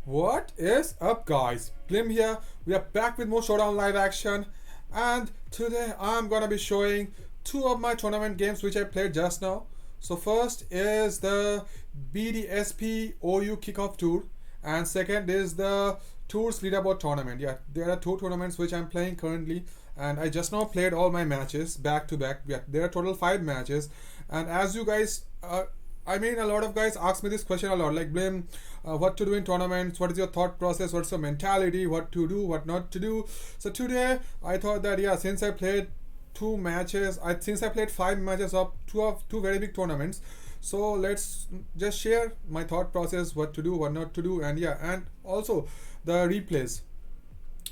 What is up, guys? Blim here. We are back with more Showdown live action, and today I'm gonna be showing two of my tournament games which I played just now. So first is the Bdsp OU Kickoff Tour, and second is the Tours Leaderboard tournament. Yeah, there are two tournaments which I'm playing currently, and I just now played all my matches back to back. Yeah, there are total 5 matches, and as you guys I mean, a lot of guys ask me this question a lot, like Blim, what to do in tournaments, what is your thought process, what's your mentality, what to do, what not to do. So today I thought that, yeah, since I played since I played 5 matches of two very big tournaments, so let's just share my thought process, what to do, what not to do, and yeah, and also the replays.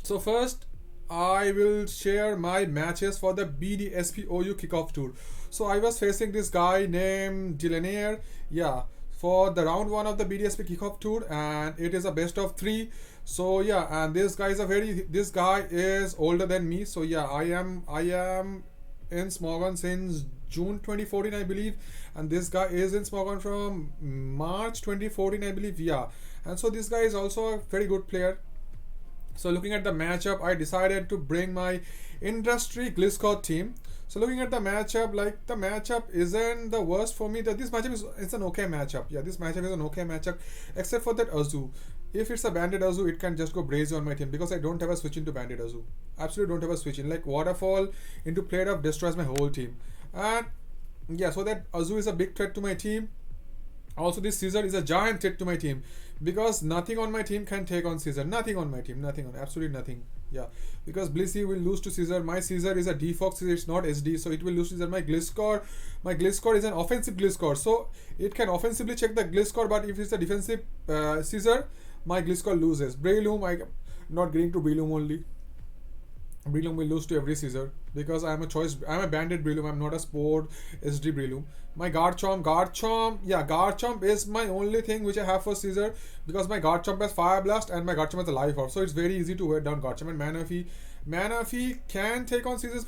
So first, I will share my matches for the BDSP OU Kickoff Tour. So I was facing this guy named Dillionaire, yeah, for the round one of the BDSP Kickoff Tour, and it is a best of 3. So yeah, and this guy is older than me. So yeah, I am in Smogon since June 2014, I believe, and this guy is in Smogon from March 2014, I believe. Yeah, and so this guy is also a very good player. So looking at the matchup, I decided to bring my industry Gliscor team. So looking at the matchup, like the matchup isn't the worst for me. That this matchup is it's an okay matchup. Yeah, this matchup is an okay matchup, except for that Azu. If it's a banded Azu, it can just go brazy on my team because I don't have a switch into banded Azu. Absolutely don't have a switch in. Like waterfall into plate of destroys my whole team. And yeah, so that Azu is a big threat to my team. Also, this Caesar is a giant threat to my team because nothing on my team can take on Caesar. Nothing on my team. Nothing on. Absolutely nothing. Yeah. Because Blissey will lose to Caesar. My Caesar is a defox. It's not SD. So it will lose to Caesar. My Gliscor is an offensive Gliscor. So it can offensively check the Gliscor. But if it's a defensive Caesar, my Gliscor loses. Breloom, I'm not getting to Breloom only. Breloom will lose to every Caesar because I'm a banded Breloom. I'm not a sport SD Breloom. My Garchomp, yeah, Garchomp is my only thing which I have for Caesar because my Garchomp has Fire Blast and my Garchomp has a Life Orb, so it's very easy to wear down Garchomp. And Manaphy can take on Caesars,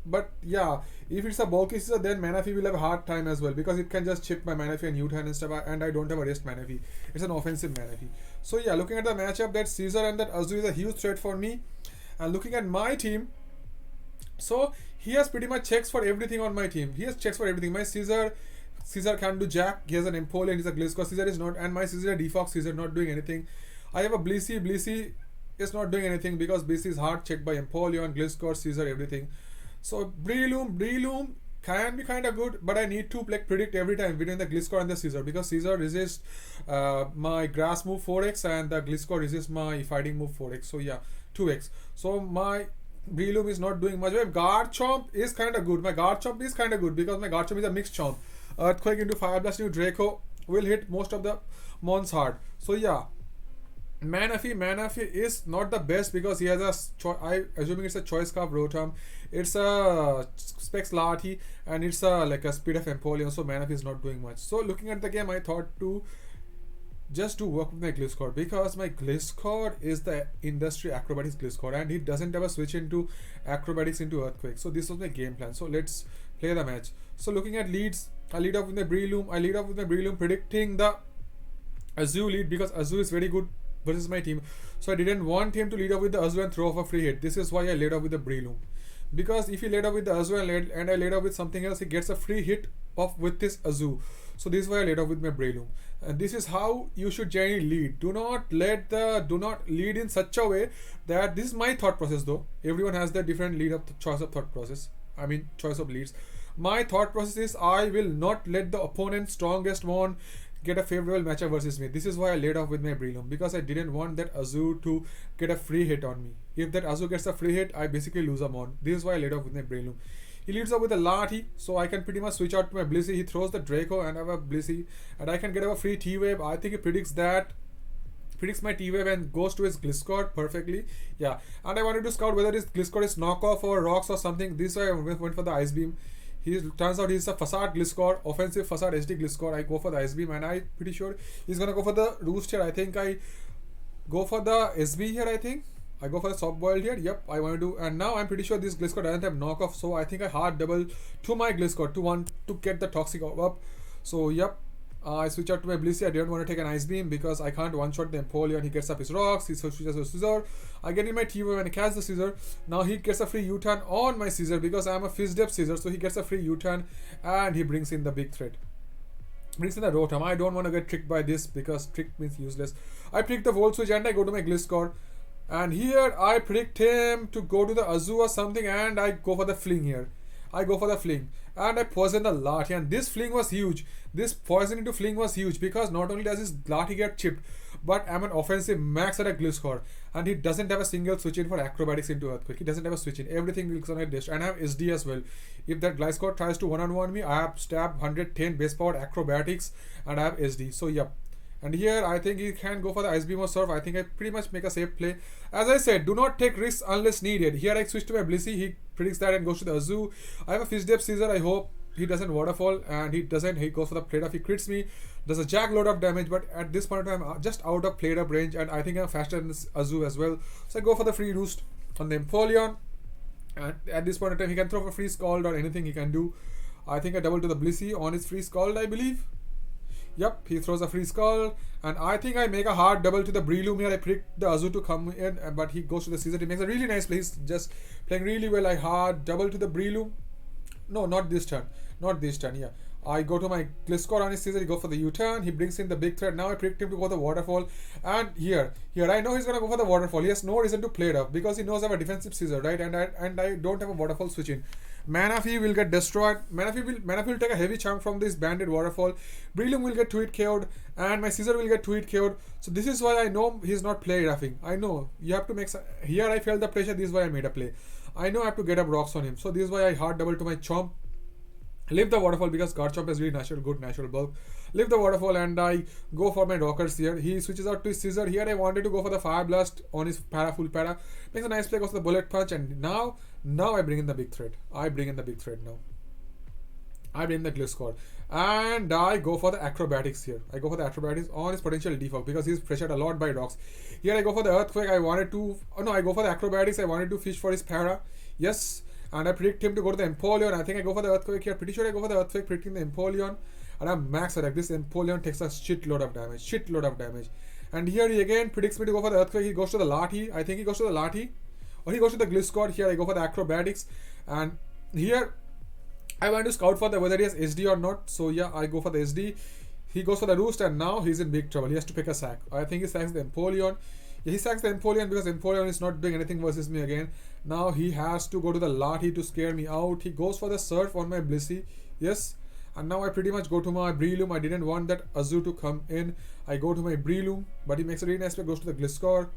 but yeah, if it's a bulky Caesar, then Manaphy will have a hard time as well because it can just chip my Manaphy and U-turn and stuff, and I don't have a rest Manaphy. It's an offensive Manaphy. So yeah, looking at the matchup, that Caesar and that Azu is a huge threat for me. And looking at my team, so he has pretty much checks for everything on my team. He has checks for everything. My Caesar can do Jack. He has an Empoleon. He's a Gliscor. Caesar is not, and my Caesar Defox. Caesar not doing anything. I have a Blissey. Blissey is not doing anything because Blissey is hard checked by Empoleon, Gliscor, Caesar, everything. So Breloom can be kind of good, but I need to like predict every time between the Gliscor and the Caesar because Caesar resists my grass move 4x and the Gliscor resists my fighting move 4x. So yeah, 2x. So my Breloom is not doing much. My Garchomp is kind of good. My Garchomp is kind of good because my Garchomp is a mixed chomp. Earthquake into Fire Blast into Draco will hit most of the mons hard. So yeah, Manaphy is not the best because he has I assuming it's a Choice Scarf Rotom. It's a Specs Lati and it's a like a Speed of Empoleon. So Manaphy is not doing much. So looking at the game, I thought to just to work with my Gliscor because my Gliscor is the industry acrobatics Gliscor and he doesn't have a switch into acrobatics into Earthquake. So this was my game plan. So let's play the match. So looking at leads, I lead off with my Breloom. Predicting the Azu lead because Azu is very good versus my team. So I didn't want him to lead off with the Azu and throw off a free hit. This is why I led off with the Breloom. Because if he led off with the Azu and I led off with something else, he gets a free hit off with this Azu. So this is why I led off with my Breloom. And this is how you should generally lead. Do not lead in such a way that this is my thought process though. Everyone has their different choice of thought process. I mean choice of leads. My thought process is I will not let the opponent's strongest mon get a favorable matchup versus me. This is why I laid off with my Breloom because I didn't want that Azu to get a free hit on me. If that Azu gets a free hit, I basically lose a mon. This is why I laid off with my Breloom. He leads up with a Lati, so I can pretty much switch out to my Blissey. He throws the Draco and I have a Blissey, and I can get a free T-Wave. I think he predicts my T-Wave and goes to his Gliscor perfectly. Yeah, and I wanted to scout whether his Gliscor is knockoff or rocks or something. This way I went for the Ice Beam. He turns out he's a Facade Gliscor, offensive Facade SD Gliscor. I go for the Ice Beam and I'm pretty sure he's gonna go for the Roost here. I think I go for the SB here, I think. I go for the soft boiled here. Yep, I want to do, and now I'm pretty sure this Gliscor doesn't have knockoff, so I think I hard double to my Gliscor to want to get the toxic up. So yep, I switch out to my Blissey. I didn't want to take an Ice Beam because I can't one-shot the Empoleon. He gets up his rocks. He switches to Scissor. I get in my T-Wave and I catch the Scissor. Now he gets a free U-turn on my Scissor because I'm a Bdsp Scissor. So he gets a free U-turn and he brings in the big threat. Brings in the Rotom. I don't want to get tricked by this because trick means useless. I pick the Volt Switch and I go to my Gliscor. And here I predict him to go to the Azu or something and I go for the Fling here. I go for the Fling and I poison the Lati, and this Fling was huge. This poison into Fling was huge because not only does his Lati get chipped, but I'm an offensive max at a Gliscor and he doesn't have a single switch in for acrobatics into Earthquake. He doesn't have a switch in. Everything will on a dish, and I have SD as well. If that Gliscor tries to one-on-one me, I have stab 110 base power acrobatics and I have SD. So yep. And here I think he can go for the Ice Beam or Surf. I think I pretty much make a safe play. As I said, do not take risks unless needed. Here I switch to my Blissey. He predicts that and goes to the Azu. I have a Bdsp Scissor. I hope he doesn't Waterfall, and he doesn't. He goes for the plate up. He crits me. Does a jack load of damage, but at this point in time I'm just out of plate up range, and I think I'm faster than this Azu as well. So I go for the free roost on the Empoleon. And at this point in time he can throw for free Scald or anything he can do. I think I double to the Blissey on his free Scald, I believe. Yep, he throws a free Skull, and I think I make a hard double to the Breloom here. I predict the Azu to come in, but he goes to the Scissor. He makes a really nice play. He's just playing really well. I hard double to the Breloom. No, not this turn. Not this turn, yeah. I go to my Gliscor on his Scissor. He go for the U-turn. He brings in the big threat. Now I predict him to go the Waterfall. And here I know he's going to go for the Waterfall. He has no reason to play it up because he knows I have a defensive Scissor, right? And I don't have a Waterfall switch in. Manaphy will get destroyed. Manaphy will take a heavy chunk from this banded Waterfall. Breloom will get 2-hit KO'd, and my Scissor will get 2-hit KO'd. So this is why I know he's not play roughing. I know you have to make here I felt the pressure. This is why I made a play. I know I have to get up rocks on him. So this is why I hard double to my Chomp. Live the Waterfall because Garchomp has really good natural bulk. Live the Waterfall and I go for my Rockers here. He switches out to his Scissor. Here I wanted to go for the Fire Blast on his full para. Makes a nice play, goes for the Bullet Punch, and now I bring in the big threat. I bring in the Gliscor. And I go for the Acrobatics here. I go for the Acrobatics on his potential defog because he's pressured a lot by rocks. Here I go for the Earthquake. I go for the Acrobatics. I wanted to fish for his para. Yes. And I predict him to go to the Empoleon. I think I go for the Earthquake here. Pretty sure I go for the Earthquake, predicting the Empoleon. And I'm max attack. This Empoleon takes a shitload of damage. And here he again predicts me to go for the Earthquake. He goes to the Lati. I think he goes to the Lati. Or he goes to the Gliscor. Here I go for the Acrobatics. And here I want to scout for whether he has SD or not. So yeah, I go for the SD. He goes for the Roost, and now he's in big trouble. He has to pick a sack. I think he sacks the Empoleon. Yeah, he sacks the Empoleon because Empoleon is not doing anything versus me again. Now he has to go to the Lati to scare me out. He goes for the Surf on my Blissey. Yes. And now I pretty much go to my Breloom. I didn't want that Azu to come in. I go to my Breloom, but he makes a really nice play, goes to the Gliscor.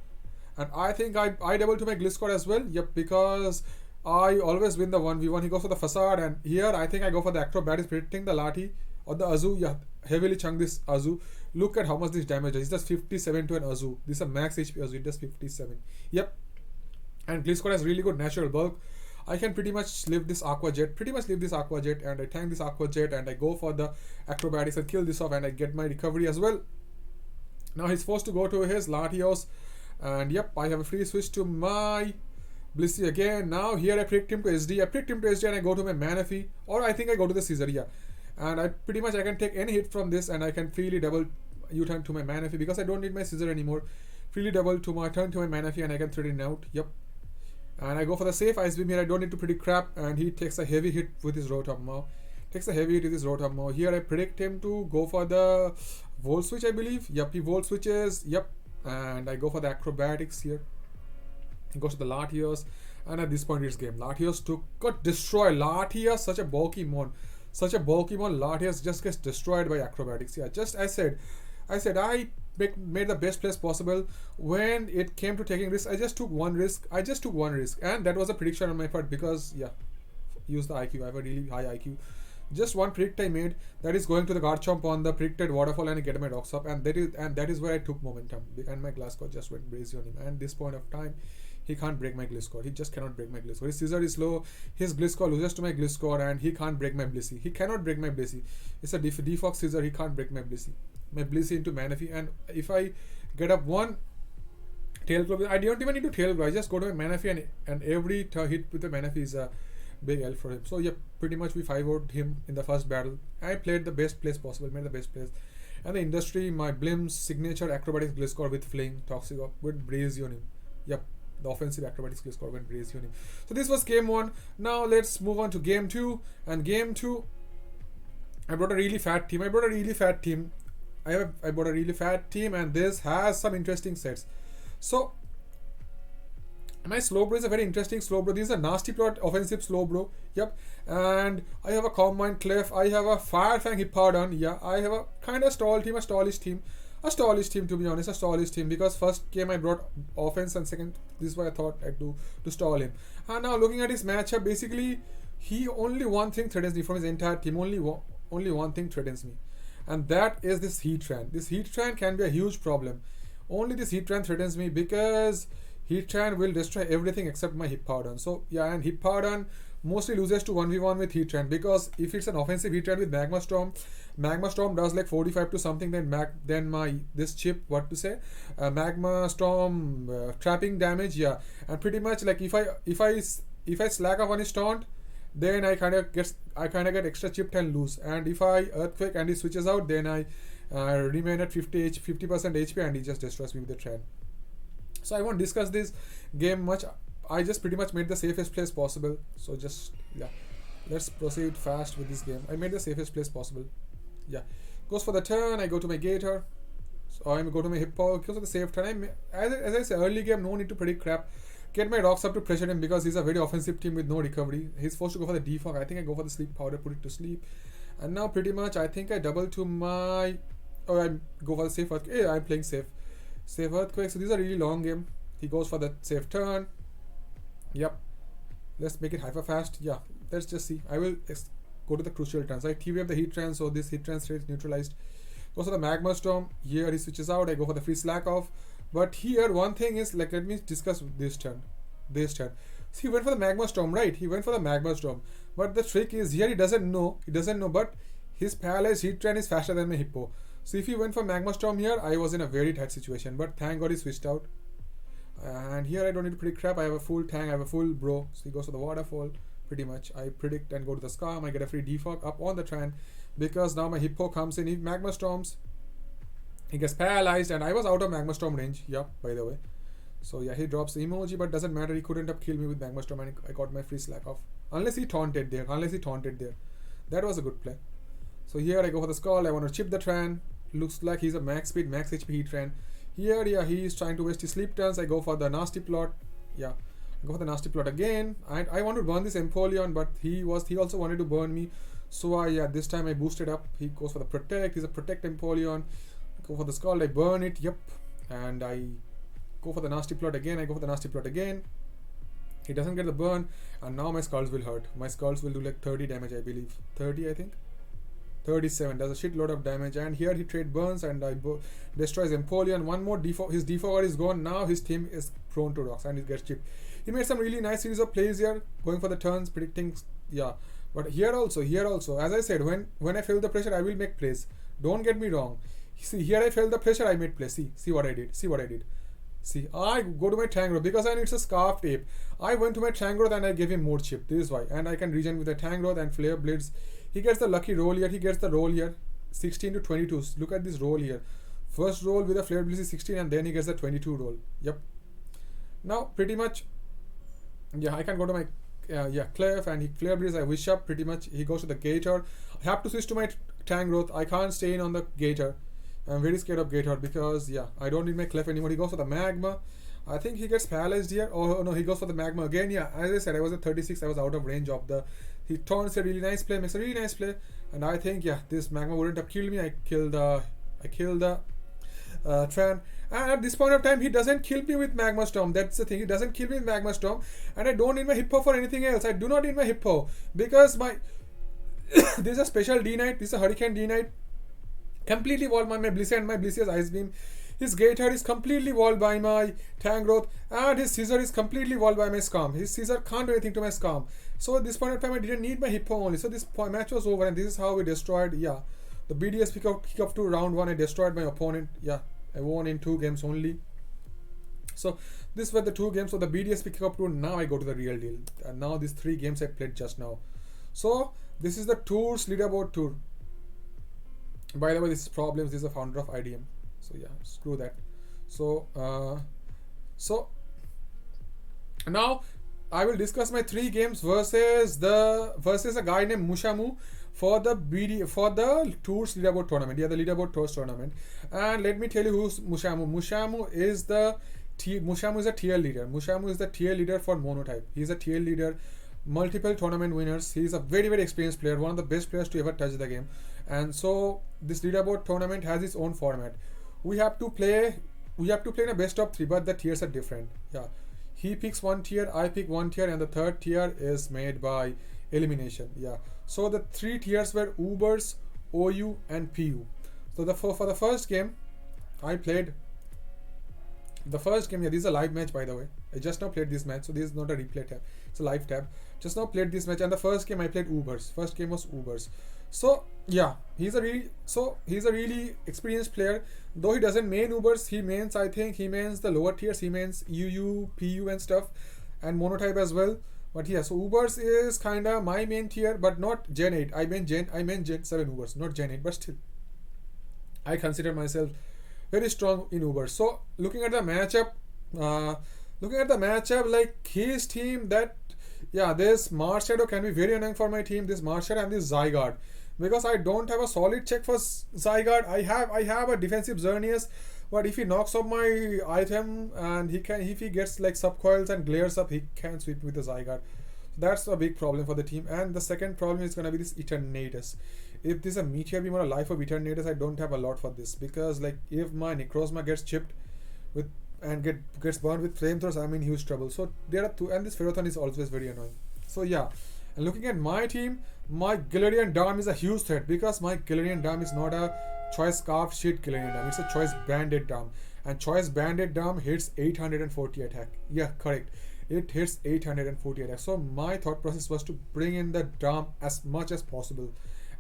And I think I double to my Gliscor as well. Yep, because I always win the 1v1. He goes for the Facade, and here I think I go for the Acrobatics, predicting the Lati or the Azu. Yeah, heavily chunk this Azu. Look at how much this damage does. He does 57 to an Azu. This is a max HP Azu. It does 57. Yep. And Gliscor has really good natural bulk. I can pretty much live this Aqua Jet. And I tank this Aqua Jet and I go for the Acrobatics and kill this off, and I get my recovery as well. Now he's forced to go to his Latios. And yep, I have a free switch to my Blissey again. Now here I predict him to SD. And I go to my Manaphy. Or I think I go to the Scissor, yeah. And I pretty much I can take any hit from this, and I can freely double U-turn to my Manaphy because I don't need my Scissor anymore. Freely double to my turn to my Manaphy, and I can thread it out. Yep. And I go for the safe Ice Beam here. I don't need to predict crap, and he takes a heavy hit with his Rotom. Here I predict him to go for the Volt Switch, I believe. Yep, he Volt Switches. Yep. And I go for the Acrobatics here. He goes to the Latios, and at this point it's game. Latios got destroyed. Latios, such a bulky mon. Latios just gets destroyed by Acrobatics. Yeah, just I said I made the best plays possible. When it came to taking risks, I just took one risk, and that was a prediction on my part because yeah, use the IQ. I have a really high IQ. Just one predict I made, that is going to the Garchomp on the predicted Waterfall, and I get my rocks up, and that is where I took momentum, and my Gliscor just went crazy on him. And this point of time, he can't break my Gliscor. He just cannot break my Gliscor. His Scissor is low. His Gliscor loses to my Gliscor, and he can't break my Blissey. He cannot break my Blissey. It's a defog Scissor. He can't break my Blissey. My Blissey into Manaphy, and if I get up one Tail Claw, I don't even need to Tail Claw. I just go to my Manaphy, and every hit with the Manaphy is a big L for him. So yeah, pretty much we 5-0'd him in the first battle. I played the best plays possible, made the best plays. And the industry, my Blim's signature acrobatics glitch score with Fling, Toxic with Brace Unim. Yep, the offensive acrobatics glitch score with Brace Unim. So this was game 1. Now let's move on to game 2. And game 2, I brought a really fat team. I brought a really fat team, and this has some interesting sets. So my slow bro is a very interesting slow bro. This is a nasty plot offensive slow bro. Yep. And I have a Calm Mind Clef. I have a Fire Fang Hippowdon. Yeah. I have a kind of stall team, a stallish team to be honest, a stallish team, because first game I brought offense and second this is what I thought I'd do to stall him. And now looking at his matchup, basically he only one thing threatens me from his entire team. Only one thing threatens me, and that is this Heatran. This Heatran can be a huge problem. Only this Heatran threatens me because Heatran will destroy everything except my Hippowdon. So yeah, and Hippowdon mostly loses to 1v1 with Heatran, because if it's an offensive Heatran with Magma Storm does like 45 to something, then my this chip, Magma Storm trapping damage, yeah. And pretty much like if I slack off on his taunt, then I kind of get extra chipped and lose. And if I Earthquake and he switches out, then I remain at 50% HP and he just destroys me with the Tran. So I won't discuss this game much. I just pretty much made the safest place possible. So just, yeah, let's proceed fast with this game. I made the safest place possible. Yeah, goes for the turn. I go to my Gator. So I go to my Hippo. Goes for the safe turn. As I say, early game, no need to predict crap. Get my rocks up to pressure him because he's a very offensive team with no recovery. He's forced to go for the defog. I think I go for the sleep powder, put it to sleep. And now pretty much I think I double to my... Oh, I go for the safe earthquake. Yeah, I'm playing safe. Safe earthquake. So these are really long game. He goes for the safe turn. Yep. Let's make it hyper fast. Yeah, let's just see. I will go to the crucial turns. I TV up the Heatran, so this Heatran state is neutralized. Goes for the Magma Storm. Here he switches out. I go for the free slack off. But here one thing is, like, let me discuss this turn. See, he went for the Magma Storm, right? He went for the Magma Storm. But the trick is here he doesn't know, but his paralyzed Heatran is faster than my Hippo. So if he went for Magma Storm here, I was in a very tight situation. But thank God he switched out. And here I don't need to predict crap. I have a full tank, I have a full bro. So he goes for the waterfall. Pretty much I predict and go to the Scam. I get a free defog up on the Tran, because now my Hippo comes in. He Magma Storms. He gets paralyzed, and I was out of Magma Storm range. Yep, by the way. So yeah, he drops the emoji, but doesn't matter. He couldn't have killed me with Magma Storm, and I got my free slack off. Unless he taunted there. That was a good play. So here I go for the Skull. I want to chip the Tran. Looks like he's a max speed, max HP Heatran. Here, yeah, he is trying to waste his sleep turns. I go for the nasty plot. Yeah, I go for the nasty plot again. I want to burn this Empoleon, but he also wanted to burn me. So yeah, this time I boosted up. He goes for the protect. He's a protect Empoleon. Go for the Skull, I burn it, yep. And I go for the nasty plot again. He doesn't get the burn, and now my Skulls will hurt. My Skulls will do like 30 damage, I believe. 30, I think. 37, does a shitload of damage. And here he trade burns, and I destroys Empoleon. One more defog, his defogger is gone. Now his team is prone to rocks, and he gets chipped. He made some really nice series of plays here, going for the turns, predicting, yeah. But here also, as I said, when I feel the pressure, I will make plays. Don't get me wrong. See, here I felt the pressure, I made play. See what I did. See, I go to my Tangrowth because I need a Scarf Tape. I went to my Tangrowth and I gave him more chip. This is why. And I can regen with the Tangrowth and Flare Blades. He gets the lucky roll here. 16 to 22. Look at this roll here. First roll with the Flare Blades is 16, and then he gets the 22 roll. Yep. Now, pretty much, yeah, I can go to my Clef, and he Flare Blades. I wish up pretty much. He goes to the Gator. I have to switch to my Tangrowth. I can't stay in on the Gator. I'm very scared of Gator because, yeah, I don't need my Clef anymore. He goes for the Magma. I think he gets paralyzed here. Oh, no, he goes for the Magma again. Yeah, as I said, I was at 36. I was out of range of the... He taunts a really nice play, makes a really nice play. And I think, yeah, this Magma wouldn't have killed me. I killed the Tran. And at this point of time, he doesn't kill me with Magma Storm. That's the thing. He doesn't kill me with Magma Storm. And I don't need my Hippo for anything else. I do not need my Hippo because my... this is a special D-Knight. This is a Hurricane D-Knight. Completely walled by my Blissey and my Blissey's Ice Beam. His Gator is completely walled by my Tangrowth, and his Scissor is completely walled by my Scam. His Scissor can't do anything to my Scam. So at this point of time, I didn't need my Hippo only. So this match was over, and this is how we destroyed, yeah, the BDS Kickoff to round 1. I destroyed my opponent. Yeah, I won in 2 games only. So these were the 2 games of the BDS Kickoff to. Now I go to the real deal. And now these 3 games I played just now. So this is the tours, leaderboard tour. By the way, this is Problems. This is the founder of IDM. So yeah, screw that. So so now I will discuss my 3 games versus a guy named Mushamu for the Tours Leaderboard tournament. Yeah, the Leaderboard Tours tournament. And let me tell you who's Mushamu. Mushamu is a tier leader. Mushamu is the tier leader for Monotype. He's a tier leader, multiple tournament winners. He's a very very experienced player, one of the best players to ever touch the game. And so this Leaderboard tournament has its own format. We have to play in a best of 3, but the tiers are different. Yeah, he picks one tier, I pick one tier, and the third tier is made by elimination. Yeah, so the 3 tiers were Ubers, OU, and PU. So for the first game, I played the first game. Yeah, this is a live match, by the way. I just now played this match, so this is not a replay tab, it's a live tab. Just now played this match, and the first game I played Ubers. First game was Ubers. So yeah, he's a really experienced player. Though he doesn't main Ubers, he mains the lower tiers. He mains UU, PU and stuff, and Monotype as well. But yeah, so Ubers is kinda my main tier, but not Gen 8. I meant Gen 7 Ubers, not Gen 8. But still, I consider myself very strong in Ubers. So looking at the matchup, like his team, this Marshadow can be very annoying for my team. This Marshadow and this Zygarde, because I don't have a solid check for Zygarde. I have a defensive Xerneas, but if he knocks off my item and if he gets like subcoils and glares up, he can sweep with the Zygarde. So that's a big problem for the team. And the second problem is gonna be this Eternatus. If this is a Meteor Beam or a Life of Eternatus, I don't have a lot for this, because like if my Necrozma gets chipped with and gets burned with flamethrowers, I'm in huge trouble. So there are 2, and this Ferrothorn is always very annoying. So yeah, and looking at my team, my Galarian Dam is a huge threat, because my Galarian Dam is not a choice carved shit Galarian Dam, it's a choice banded Dam, and choice banded Dam hits 840 attack. Yeah, correct, it hits 840 attack. So my thought process was to bring in the Dam as much as possible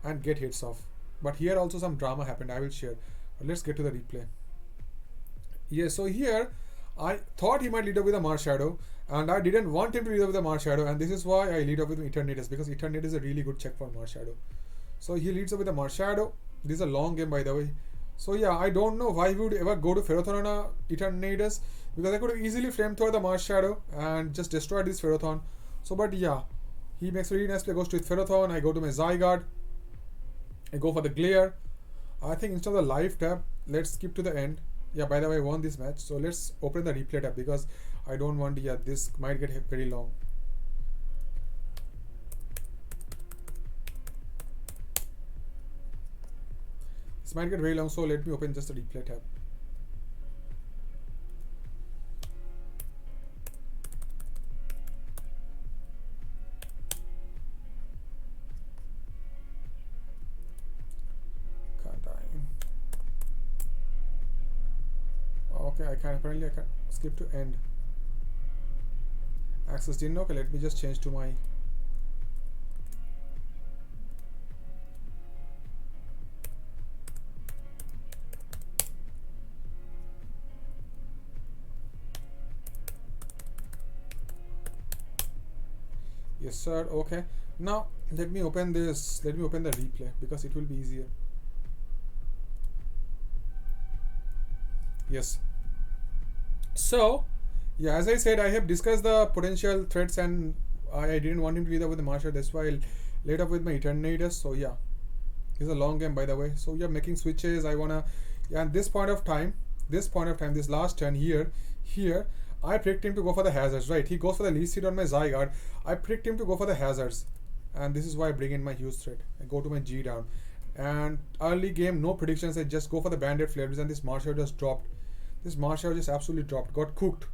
and get hits off. But here also some drama happened, I will share. But let's get to the replay. Yeah, so here I thought he might lead up with a Marshadow, and I didn't want him to lead up with a Marshadow, and this is why I lead up with Eternatus, because Eternatus is a really good check for Marshadow. So he leads up with a Marshadow. This is a long game, by the way. So yeah, I don't know why he would ever go to Ferrothorn on a Eternatus, because I could easily flamethrower the Marshadow and just destroy this Ferrothorn. So but yeah, he makes a really nice play, goes to his Ferrothorn. I go to my Zygarde, I go for the Glare. I think instead of the live tab, let's skip to the end. Yeah, by the way, I won this match, so let's open the replay tab, because I don't want, yeah, this might get very long. This might get very long, so let me open just the replay tab. Okay, apparently I can skip to end. Access didn't. Okay, let me just change to my yes sir. Okay, now let me open this. Let me open the replay, because it will be easier. Yes. So yeah, as I said, I have discussed the potential threats, and I didn't want him to lead up with the Marshadow. That's why I laid up with my Eternatus. So yeah, it's a long game, by the way. So yeah, making switches. I wanna, yeah, and this last turn here, I picked him to go for the hazards. Right, he goes for the least seed on my Zygarde. I picked him to go for the hazards, and this is why I bring in my huge threat. I go to my G down, and early game, no predictions. I just go for the banded flavors, and this Marshadow just dropped. This Marshadow just absolutely dropped, got cooked.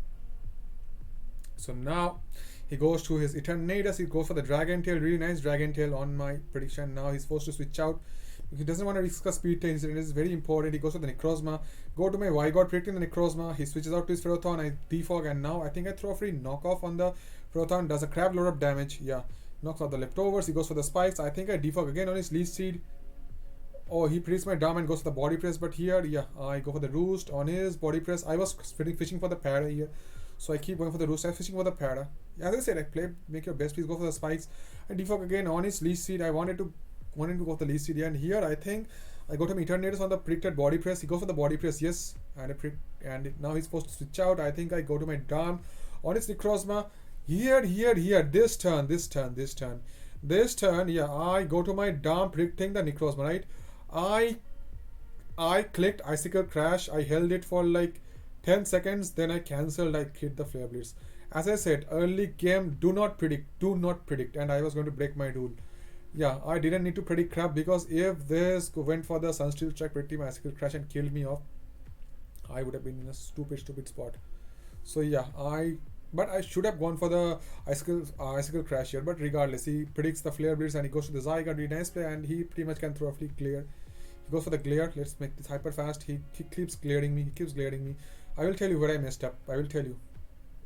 So now he goes to his Eternatus. He goes for the Dragon Tail, really nice Dragon Tail on my prediction. Now he's forced to switch out. He doesn't want to risk a speed tail. This is very important. He goes for the Necrozma. Go to my Zygarde, predicting the Necrozma. He switches out to his Ferrothorn. I defog, and now I think I throw a free knockoff on the Ferrothorn. Does a crap load of damage. Yeah, knocks out the leftovers. He goes for the spikes. I think I defog again on his least seed. Oh, he predicts my Dam and goes for the body press, but here, yeah, I go for the roost on his body press. I was fishing for the para here, so I keep going for the roost. I'm fishing for the para. As I said, make your best. Please go for the spikes. And defog again on his least seed. I wanted to go for the least seed here, and here I think I go to my Eternatus on the predicted body press. He goes for the body press, yes. And now he's supposed to switch out. I think I go to my Dam on his Necrozma. Here. This turn. Yeah, I go to my Dam predicting the Necrozma, right? I clicked Icicle Crash. I held it for like 10 seconds. Then I cancelled. I hit the Flare Blitz. As I said, early game, do not predict. And I was going to break my rule. Yeah, I didn't need to predict crap because if this went for the Sunsteel Strike, predicting my Icicle Crash and killed me off, I would have been in a stupid spot. So yeah, but I should have gone for the Icicle Crash here. But regardless, he predicts the Flare Blitz and he goes to the Zygarde. Really nice play, and he pretty much can throw a flea glare. He goes for the glare. Let's make this hyper fast. He keeps glaring me. I will tell you where I messed up. I will tell you.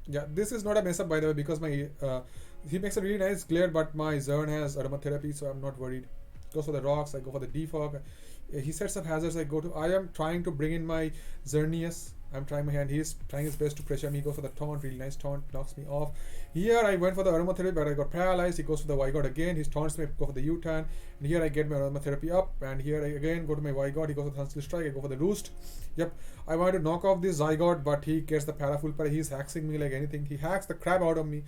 Yeah, this is not a mess up, by the way, because my he makes a really nice glare, but my Zern has aromatherapy, so I'm not worried. Goes for the rocks. I go for the defog. He sets up hazards. I am trying to bring in my Xerneas. I'm trying my hand. He's trying his best to pressure me. He goes for the taunt. Really nice taunt. Knocks me off. Here I went for the aromatherapy, but I got paralyzed. He goes for the Zygarde again. He taunts me. I go for the U-turn. And here I get my aromatherapy up. And here I again go to my Zygarde. He goes for the Sunsteel Strike. I go for the Roost. Yep. I wanted to knock off this Zygarde, but he gets the Parafull Para. He's hacking me like anything. He hacks the crap out of me.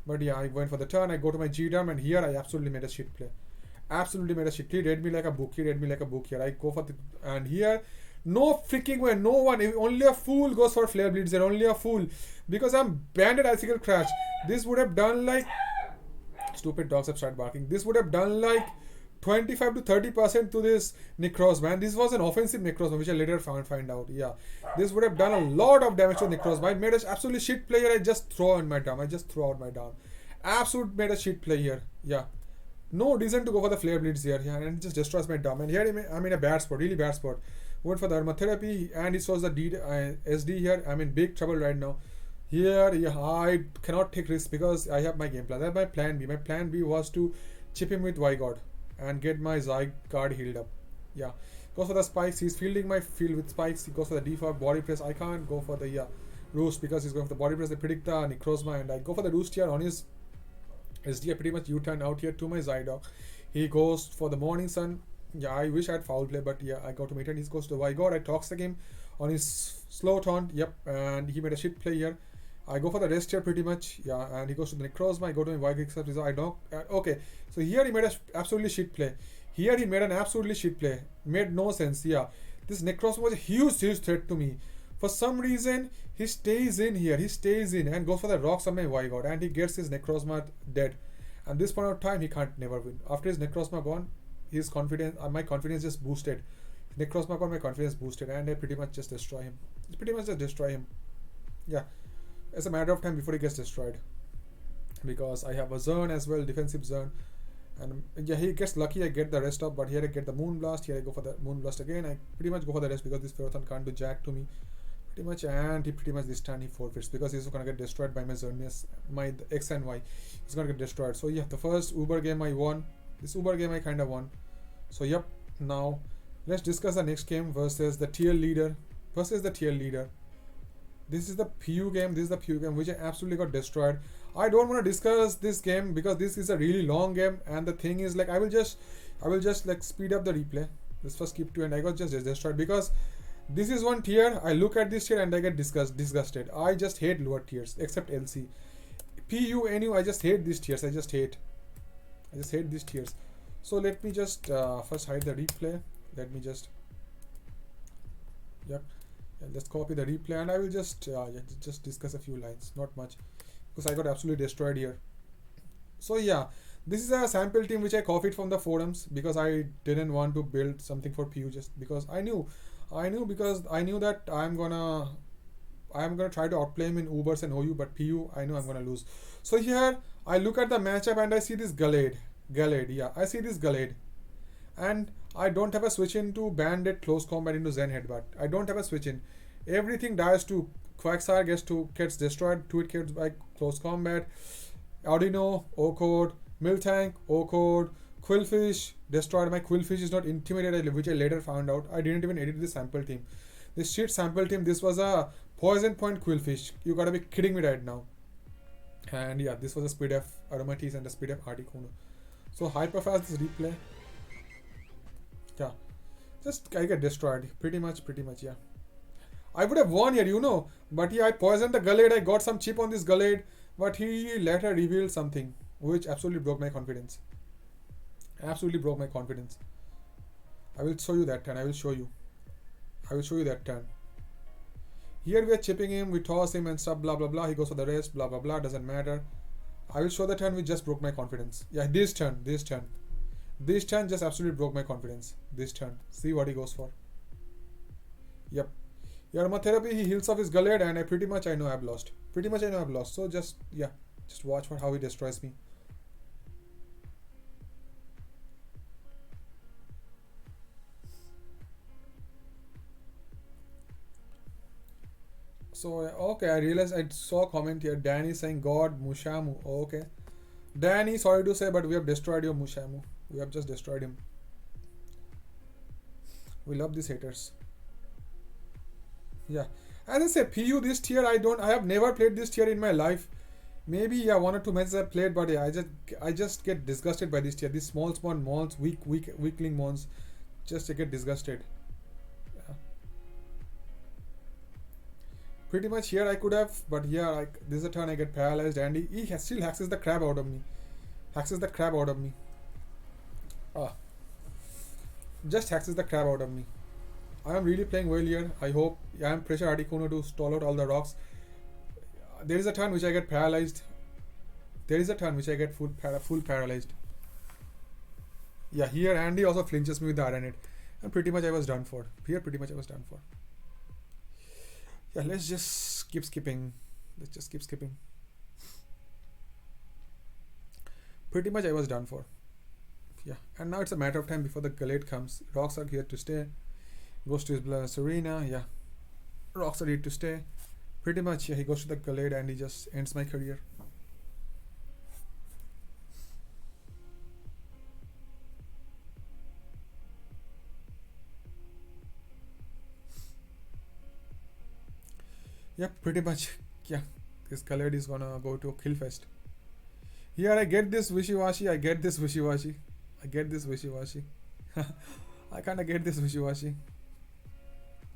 But yeah, I went for the turn. I go to my G-Dam. And here I absolutely made a shit play. He read me like a book. Here I go for the... And here... No freaking way, no one, only a fool goes for Flare Blitz there, only a fool. Because I'm banded Icicle Crash. This would have done like... Stupid dogs have started barking. This would have done like 25 to 30% to this Necrozma. And this was an offensive Necrozma, which I later find out. Yeah, this would have done a lot of damage to Necrozma. I made an absolutely shit player. I just throw out my Dam. Absolute made a shit play here. Yeah. No reason to go for the Flare Blitz here. Yeah, and it just destroys my Dam. And here I'm in a bad spot, really bad spot. Went for the aromatherapy and he shows the SD here. I'm in big trouble right now. Here, yeah, I cannot take risks because I have my game plan. That's my plan B. My plan B was to chip him with Zygarde and get my Zygarde healed up. Yeah, goes for the spikes. He's fielding my field with spikes. He goes for the defog body press. I can't go for the Roost because he's going for the body press. They predict the Necrozma and I go for the Roost here on his SD. I pretty much U-turn out here to my Zygarde. He goes for the Morning Sun. Yeah, I wish I had foul play, but yeah, I got to meet and he goes to Zygarde. I talks the game on his slow taunt. Yep, and he made a shit play here. I go for the rest here pretty much. Yeah, and he goes to the Necrozma. I go to my Zygarde. I don't. Okay, so here he made an absolutely shit play. Made no sense. Yeah, this Necrozma was a huge threat to me. For some reason, he stays in here. And goes for the rocks on my Zygarde, and he gets his Necrozma dead. And this point of time, he can't never win. After his Necrozma gone, his confidence, my confidence just boosted. Necrozma got my confidence boosted, and I pretty much just destroy him. Yeah, it's a matter of time before he gets destroyed. Because I have a Zern as well, defensive Zern. And yeah, he gets lucky, I get the rest up, but here I get the Moonblast. Here I go for the Moonblast again. I pretty much go for the rest because this Ferrothorn can't do jack to me. Pretty much, and he pretty much this time he forfeits because he's gonna get destroyed by my Xerneas, my X and Y. He's gonna get destroyed. So yeah, the first Uber game I won. This Uber game I kinda won. So yep, now let's discuss the next game versus the tier leader. This is the PU game. Which I absolutely got destroyed. I don't want to discuss this game because this is a really long game, and the thing is like I will just like speed up the replay. Let's first skip to and I got just destroyed because this is one tier. I look at this tier and I get disgusted. I just hate lower tiers except LC. PU, NU, I just hate these tiers. I just hate these tiers. So let me just first hide the replay. Let's copy the replay and I will just discuss a few lines, not much, because I got absolutely destroyed here. So yeah, this is a sample team which I copied from the forums because I didn't want to build something for PU just because I knew that I'm gonna try to outplay him in Ubers and OU, but PU I know I'm gonna lose. So here I look at the matchup and I see this Gallade. Yeah, I see this Gallade, and I don't have a switch into Bandit close combat into Zen Headbutt. I don't have a switch in. Everything dies to Quagsire gets destroyed. To it gets by close combat. Audino, O-Code, Miltank, O-Code, Quillfish destroyed. My Quillfish is not intimidated, which I later found out. I didn't even edit the sample team. This shit sample team. This was a poison point Quillfish. You gotta be kidding me right now. And yeah, this was a speed F Aromatisse and a speed F Articuno. So hyperfast this replay. Yeah, Just I get destroyed. Pretty much, yeah. I would have won here, you know. But yeah, I poisoned the Gallade. I got some chip on this Gallade. But he later revealed something which absolutely broke my confidence. Absolutely broke my confidence. I will show you that turn. I will show you. I will show you that turn. Here we are chipping him. We toss him and stuff. Blah, blah, blah. He goes for the rest. Blah, blah, blah. Doesn't matter. I will show the turn which just broke my confidence. Yeah, this turn. This turn. This turn just absolutely broke my confidence. This turn. See what he goes for. Yep. Aromatherapy, he heals off his Gallade and I pretty much I know I've lost. Pretty much I know I've lost. So just, yeah. Just watch for how he destroys me. So, okay, I realized I saw a comment here. Danny saying, God, Mushamu. Oh, okay. Danny, sorry to say, but we have destroyed your Mushamu. We have just destroyed him. We love these haters. Yeah. As I say, PU this tier, I have never played this tier in my life. Maybe, yeah, 1 or 2 matches I've played, but yeah, I just get disgusted by this tier. These small mons, weakling mons. Just I get disgusted. Pretty much here I could have, but yeah, this is a turn I get paralyzed and he still hacks the crap out of me. Hacks the crap out of me. Just hacks the crap out of me. I am really playing well here. I hope I am pressure Articuno to stall out all the rocks. There is a turn which I get paralyzed. There is a turn which I get full paralyzed. Yeah, here Andy also flinches me with the Aranite. And pretty much I was done for. Here pretty much I was done for. Yeah, let's just keep skipping. Let's just keep skipping. Pretty much I was done for. Yeah, and now it's a matter of time before the Gallade comes. Rocks are here to stay. Goes to his Serena. Yeah, rocks are here to stay. Pretty much, yeah, he goes to the Gallade and he just ends my career. Yeah, pretty much. Yeah, this Gallade is gonna go to a kill fest. Here I get this wishy-washy. I get this wishy-washy. I get this wishy-washy. I kinda get this wishy-washy.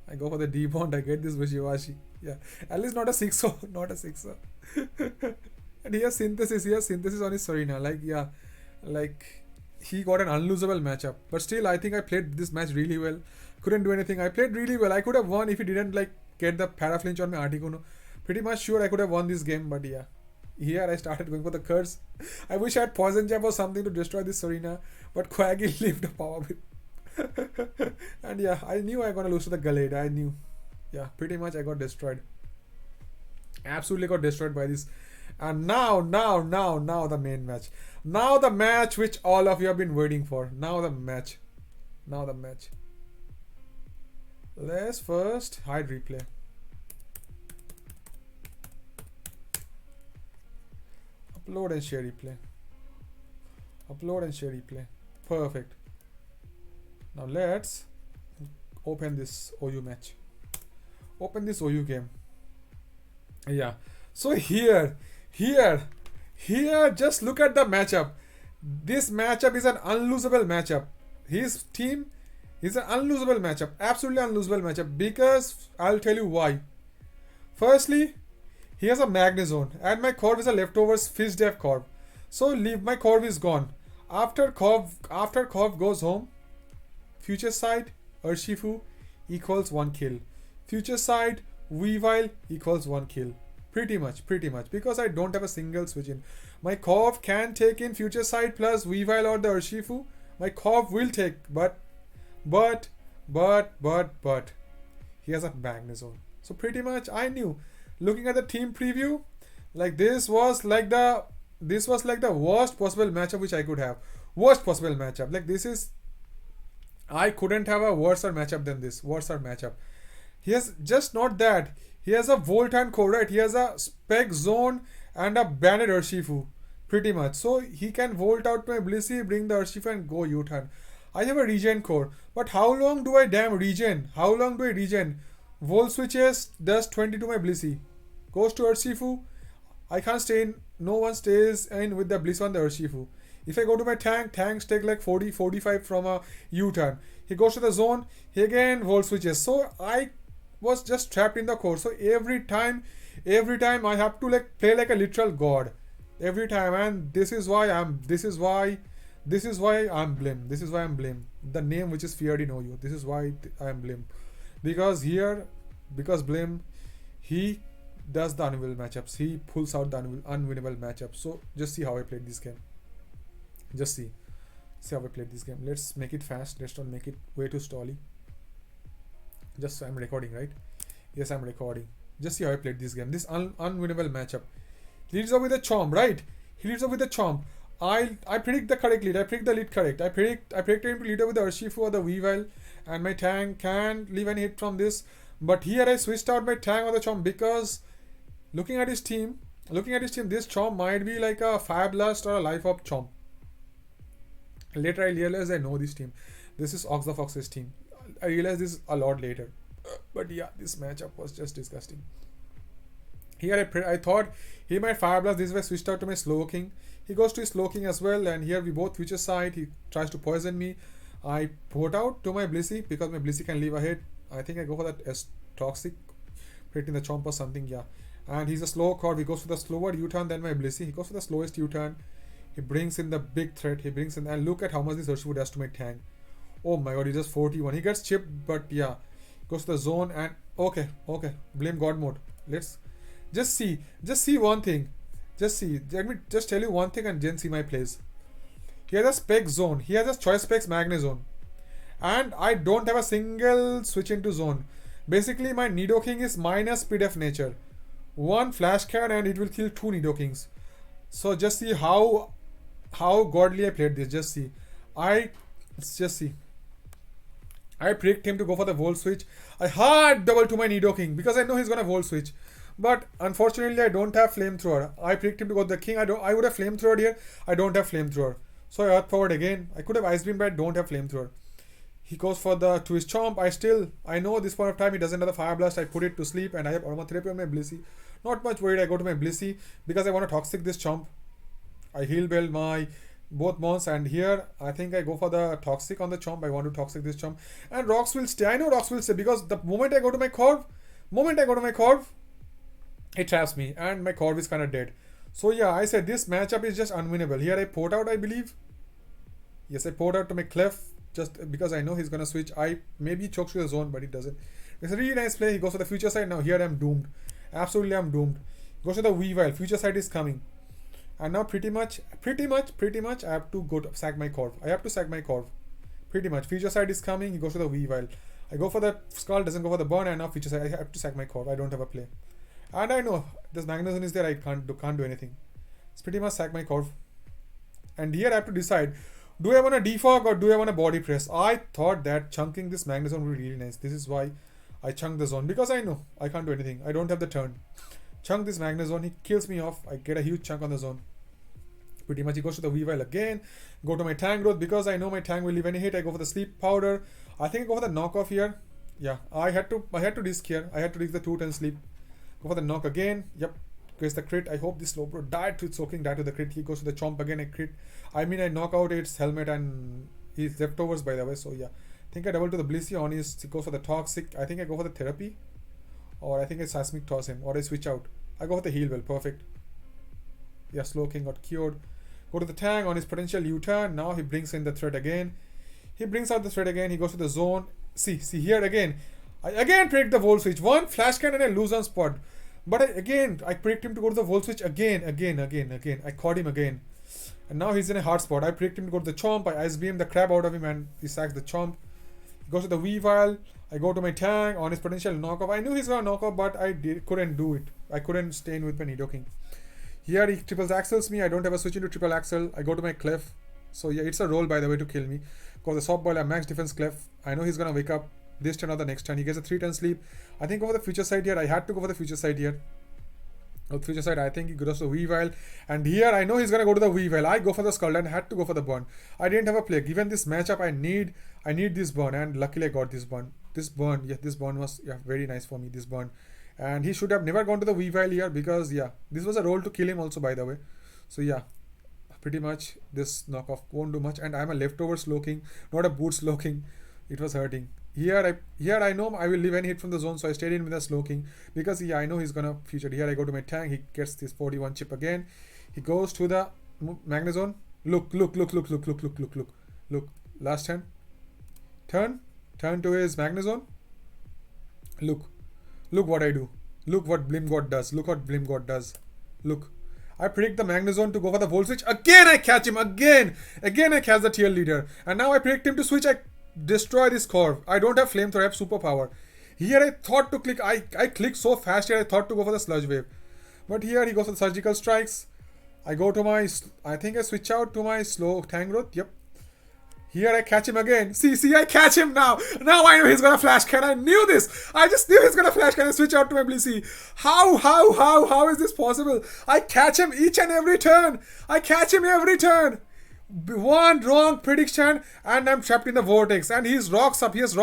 I go for the D-bond. I get this wishy-washy. Yeah, at least not a 6-0. Not a 6-0. And he has synthesis. He has synthesis on his Serena. Like, yeah, like he got an unlosable matchup. But still, I think I played this match really well. Couldn't do anything. I played really well. I could have won if he didn't like get the paraflinch on my Articuno. Pretty much sure I could have won this game, but yeah. Here I started going for the curse. I wish I had Poison Jab or something to destroy this Serena, but Quaggy lived a power whip. And yeah, I knew I was gonna lose to the Gallade. I knew. Yeah, pretty much I got destroyed. Absolutely got destroyed by this. And now the main match. Now the match which all of you have been waiting for. Now the match. Now the match. Let's first hide replay. Upload and share replay. Upload and share replay. Perfect. Now let's open this OU match. Open this OU game. Yeah. So here, just look at the matchup. This matchup is an unlosable matchup. His team is an unlosable matchup. Absolutely unlosable matchup. Because I'll tell you why. Firstly, he has a Magnezone and my Corv is a leftovers Fizz Def Corv. So my Corv is gone. After Corv goes home, future side Urshifu equals 1 kill. Future side Weavile equals 1 kill. Pretty much. Because I don't have a single switch in. My Corv can take in future side plus Weavile or the Urshifu. My Corv will take, but he has a Magnezone. So pretty much I knew. Looking at the team preview, like this was like the worst possible matchup which I could have. Worst possible matchup. Like this is, I couldn't have a worse matchup than this. Worse matchup. He has just not that. He has a Volt and Core, right? He has a Spec Zone and a Banded Urshifu. Pretty much. So he can Volt out my Blissey, bring the Urshifu and go U-turn. I have a Regen Core. But how long do I damn regen? How long do I regen? Volt switches, does 20 to my Blissey. Goes to Urshifu. I can't stay in. No one stays in with the Bliss on the Urshifu. If I go to my tank, tanks take like 40, 45 from a U-turn. He goes to the zone, he again volt switches. So I was just trapped in the core. So every time I have to like play like a literal god. Every time, and this is why I'm Blim. This is why I'm Blim. The name which is feared in OU. This is why I am Blim. Because Blim, he does the unwinnable matchups. He pulls out the unwinnable matchups. So just see how I played this game. Just see how I played this game. Let's make it fast. Let's not make it way too stally. Just I'm recording, right? Yes, I'm recording. Just see how I played this game. This unwinnable matchup. Leads off with a chomp, right? He leads off with a chomp. I predict the correct lead. I predict the lead correct. I predicted him to lead off with the Urshifu or the Weavile, and my tank can't leave any hit from this. But here I switched out my tank or the chomp because looking at his team, this chomp might be like a Fire Blast or a Life Up chomp. Later I realized I know this team. This is Ox the Fox's team. I realized this a lot later. But yeah, this matchup was just disgusting. Here I thought he might Fire Blast. This is why I switched out to my Slowking. He goes to his Slowking as well, and here we both future side. He tries to poison me. I put out to my Blissey because my Blissey can leave a hit. I think I go for that S Toxic, predicting the chomp or something, yeah. And he's a slow cord. He goes for the slower U-turn than my Blissey. He goes for the slowest U-turn. He brings in the big threat. He brings in, and look at how much this Urshifu does to my tank. Oh my god, he does 41. He gets chipped, but yeah. Goes to the zone and okay. Blame God mode. Let's just see one thing. Let me just tell you one thing and then see my plays. He has a spec zone. He has a choice specs Magna zone. And I don't have a single switch into zone. Basically, my Nidoking is minus Pdef nature. One flash can and it will kill two Nidokings. So just see how godly I played this. Just see. I predict him to go for the Volt Switch. I hard double to my Nidoking because I know he's gonna Volt Switch. But unfortunately, I don't have Flamethrower. I predict him to go the King. I would have Flamethrower here. I don't have Flamethrower. So I Earth Powered again. I could have Ice Beam, but I don't have Flamethrower. He goes for the to his Chomp. I know at this point of time he doesn't have the Fire Blast. I put it to sleep and I have Aromatherapy on my Blissey. Not much worried. I go to my Blissey because I want to Toxic this Chomp. I heal well my both mons, and here I think I go for the Toxic on the Chomp. I want to Toxic this Chomp. And Rocks will stay. I know Rocks will stay because the moment I go to my Corv, it traps me and my Corv is kind of dead. So yeah, I said this matchup is just unwinnable. Here I port out, I believe. Yes, I port out to my Clef just because I know he's gonna switch. I maybe chokes to the zone, but he doesn't. It's a really nice play. He goes for the future side. Now here I'm doomed. Absolutely I'm doomed. Goes to the Weavile. Future side is coming. And now pretty much I have to go to sack my Corv. Pretty much. Future side is coming. He goes to the Weavile. I go for the Skull, doesn't go for the burn, and now future side I have to sack my Corv. I don't have a play. And I know this Magnezone is there. I can't do anything. It's pretty much sack my Corv. And here I have to decide: do I want a defog or do I want a body press? I thought that chunking this Magnezone would be really nice. This is why I chunk the zone because I know I can't do anything. I don't have the turn. Chunk this Magnezone. He kills me off. I get a huge chunk on the zone. Pretty much he goes to the Weavile again. Go to my Tank Growth because I know my Tank will leave any hit. I go for the Sleep Powder. I think I go for the knockoff here. Yeah, I had to risk here. I had to risk the 2-turn sleep. Go for the knock again. Yep. Gets the crit. I hope this Slowbro died to soaking, died to the crit. He goes to the Chomp again. I crit. I mean I knock out its helmet and his leftovers by the way. So yeah. I think I double to the Blissey on his. He goes for the Toxic. I think I go for the Therapy. Or I think I Seismic Toss him. Or I switch out. I go for the Heal Well. Perfect. Yeah, Slowking got cured. Go to the tank on his potential U-turn. Now he brings in the threat again. He brings out the threat again. He goes to the zone. See here again. I again predict the Volt Switch. One Flash Cannon and I lose on spot. But I predict him to go to the Volt Switch again. I caught him again. And now he's in a hard spot. I predict him to go to the Chomp. I Ice Beam the crap out of him and he sacks the Chomp. He goes to the Weavile. I go to my tank on his potential knockoff. I knew he's going to knock off, but I couldn't do it. I couldn't stay in with my Nidoking. Here he triples axles me. I don't have a switch into triple axle. I go to my Clef. So yeah, it's a roll by the way to kill me. Go the Soft Boiler, max defense Clef. I know he's gonna wake up this turn or the next turn. He gets a 3-turn sleep. I think go for the future side here. I had to go for the future side here. Future side, I think he goes to Weavile. And here I know he's gonna go to the Weavile. I go for the Skull and had to go for the burn. I didn't have a play. Given this matchup, I need this burn, and luckily I got this burn. This burn was very nice for me. This burn. And he should have never gone to the Weavile here because yeah, this was a roll to kill him also by the way. So yeah, pretty much this knockoff won't do much, and I'm a leftover slow king, not a boot slow king. It was hurting. Here I know I will leave any hit from the zone, so I stayed in with the slow king because I know he's gonna feature. Here I go to my tank. He gets this 41 chip again. He goes to the Magnezone. Look. Last turn to his Magnezone. Look what I do. Look what Blim God does. Look. I predict the Magnezone to go for the Volt Switch. Again I catch him. Again I catch the TL leader. And now I predict him to switch. I destroy this core. I don't have flamethrower. I have superpower. Here I thought to click. I clicked so fast here. I thought to go for the Sludge Wave. But here he goes for the Surgical Strikes. I go to my... I think I switch out to my slow Tangrowth. Yep. Here I catch him again. See, I catch him now. Now I know he's gonna flash can. I knew this. I just knew he's gonna flash can and switch out to my Blissey. How is this possible? I catch him each and every turn. One wrong prediction and I'm trapped in the vortex. And he has rocks up as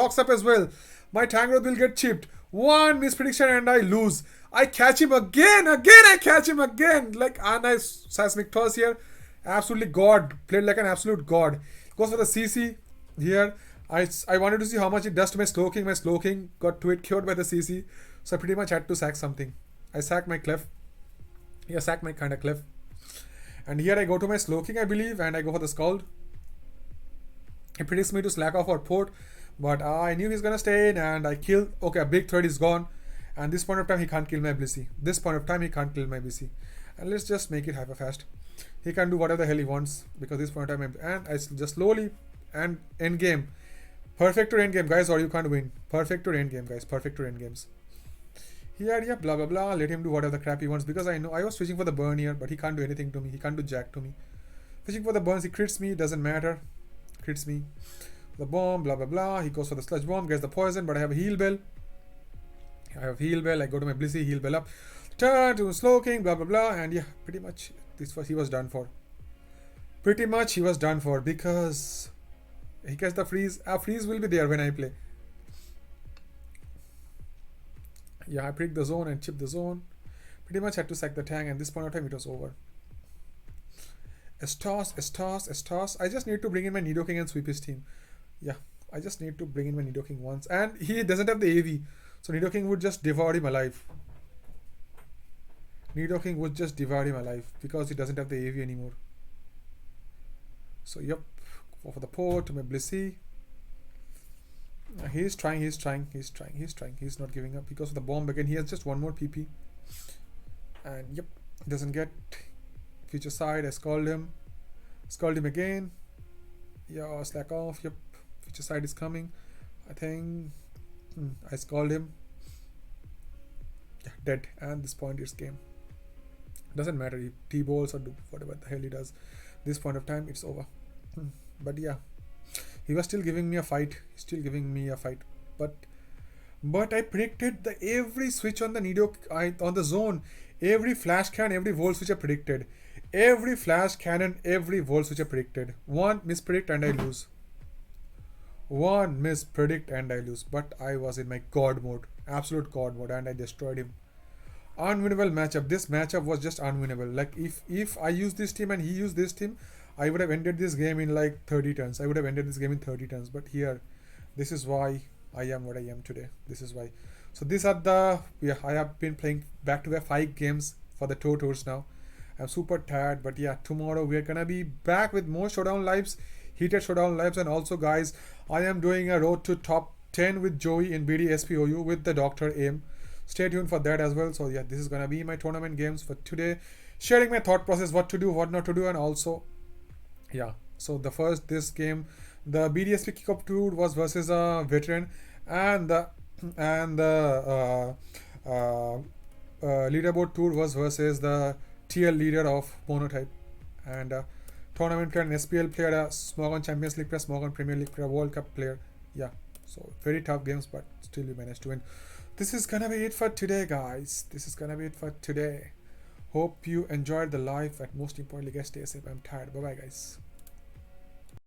well. My Tangrowth will get chipped. One misprediction and I lose. I catch him again. I catch him again. Like a nice seismic toss here. Absolutely god. Played like an absolute god. Goes for the CC here. I wanted to see how much it does to my slow king. My slow king got to it cured by the CC. So I pretty much had to sack something. I sacked my Clef. Yeah, sacked my kind of Clef. And here I go to my slow king, I believe, and I go for the Scald. He predicts me to slack off or port, but I knew he's gonna stay in, and I kill. Okay, a big threat is gone, and this point of time he can't kill my Blissey. And let's just make it hyper fast. He can do whatever the hell he wants because this point of time, and I just slowly and end game. Perfect to end game, guys, or you can't win. Perfect to end game, guys. Perfect to end games. Here, yeah, blah blah blah. Let him do whatever the crap he wants because I know I was fishing for the burn here, but he can't do anything to me. He can't do jack to me. Fishing for the burns, he crits me, doesn't matter. Crits me. The bomb, blah blah blah. He goes for the sludge bomb, gets the poison, but I have a heal bell. I go to my Blissey, heal bell up. Turn to slow king, blah blah blah, and yeah, pretty much he was done for. Because he gets the freeze. A freeze will be there when I play. Yeah, I pricked the zone and chipped the zone. Pretty much had to sack the tank, and this point of time it was over. S-toss. I just need to bring in my Nidoking and sweep his team. Yeah, I just need to bring in my Nidoking once. And he doesn't have the AV. So Nidoking would just devour him alive. Because he doesn't have the AV anymore. So yep, go for the port to my Blissey. He's trying. He's not giving up. He goes for the bomb again. He has just one more PP. And yep, doesn't get future side. I scald him again. Yeah, slack off. Yep, future side is coming. I think I scald him. Yeah, dead. And this point is game. Doesn't matter if T-balls or do whatever the hell he does. This point of time, it's over. But yeah, he was still giving me a fight. But I predicted the every switch on the on the zone, every flash cannon, every volt switch I predicted. One mispredict and I lose. But I was in my god mode, absolute god mode, and I destroyed him. Unwinnable matchup. This matchup was just unwinnable. Like if I used this team and he used this team, I would have ended this game in like 30 turns. But here, this is why I am what I am today. This is why. So these are I have been playing back-to-back 5 games for the tours now. I'm super tired, but yeah, tomorrow we are gonna be back with more showdown lives, heated showdown lives, and also guys, I am doing a road to top 10 with Joey in Bdsp OU with the Dr. Aim. Stay tuned for that as well. So yeah, this is gonna be my tournament games for today, sharing my thought process, what to do, what not to do, and also yeah. So this game, the Bdsp Kickoff tour was versus a veteran, and the leaderboard tour was versus the TL leader of Monotype, and tournament player, an SPL player, a Smogon Champions League player, Smogon Premier League player, World Cup player. Yeah, so very tough games, but still we managed to win. This is gonna be it for today, guys. Hope you enjoyed the live, and most importantly, guys, stay safe. I'm tired. Bye bye, guys.